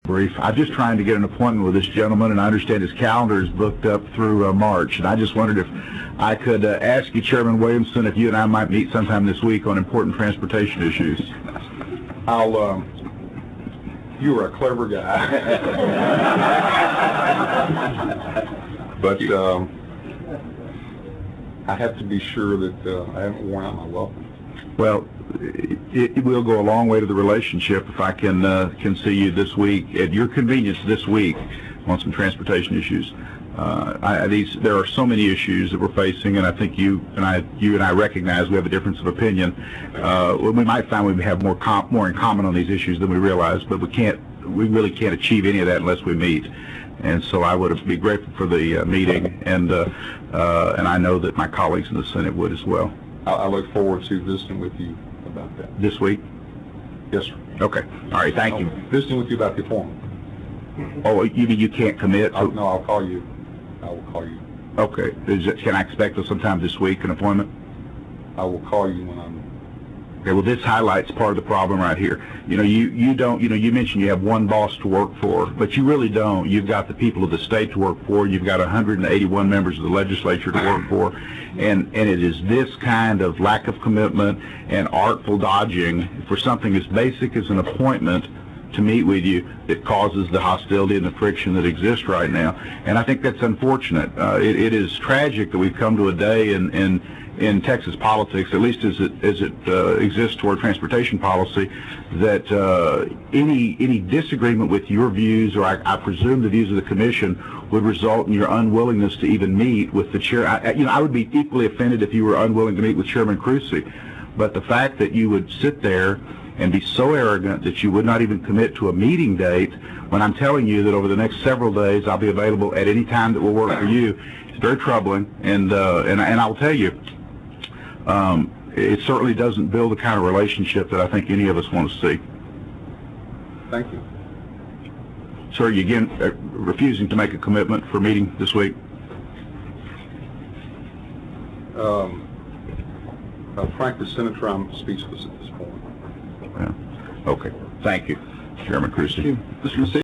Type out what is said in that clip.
brief. I'm just trying to get an appointment with this gentleman, and I understand his calendar is booked up through March. And I just wondered if I could ask you, Chairman Williamson, if you and I might meet sometime this week on important transportation issues. You are a clever guy. But I have to be sure that I haven't worn out my welcome. Well, it will go a long way to the relationship if I can see you this week at your convenience this week on some transportation issues. There are so many issues that we're facing, and I think you and I recognize we have a difference of opinion. We might find we have more in common on these issues than we realize, but we really can't achieve any of that unless we meet. And so I would be grateful for the meeting, and I know that my colleagues in the Senate would as well. I look forward to visiting with you about that. This week? Yes, sir. Okay. All right. Thank you. Visiting with you about the appointment. Oh, you mean you can't commit? No, I'll call you. I will call you. Okay. Can I expect sometime this week an appointment? I will call you when I'm... Okay, well, this highlights part of the problem right here. You mentioned you have one boss to work for, but you really don't. You've got the people of the state to work for. You've got 181 members of the legislature to work for, and it is this kind of lack of commitment and artful dodging for something as basic as an appointment to meet with you that causes the hostility and the friction that exists right now. And I think that's unfortunate. It is tragic that we've come to a day in Texas politics, at least as it exists toward transportation policy, that any disagreement with your views, or I presume the views of the commission, would result in your unwillingness to even meet with the chair. I would be equally offended if you were unwilling to meet with Chairman Crucy, but the fact that you would sit there and be so arrogant that you would not even commit to a meeting date when I'm telling you that over the next several days I'll be available at any time that will work for you, it's very troubling. And I'll tell you, it certainly doesn't build the kind of relationship that I think any of us want to see. Thank you. Sir, you again refusing to make a commitment for a meeting this week? Frankly, Senator, I'm speechless at this point. Yeah. Okay. Thank you, Chairman Crucy. Mr.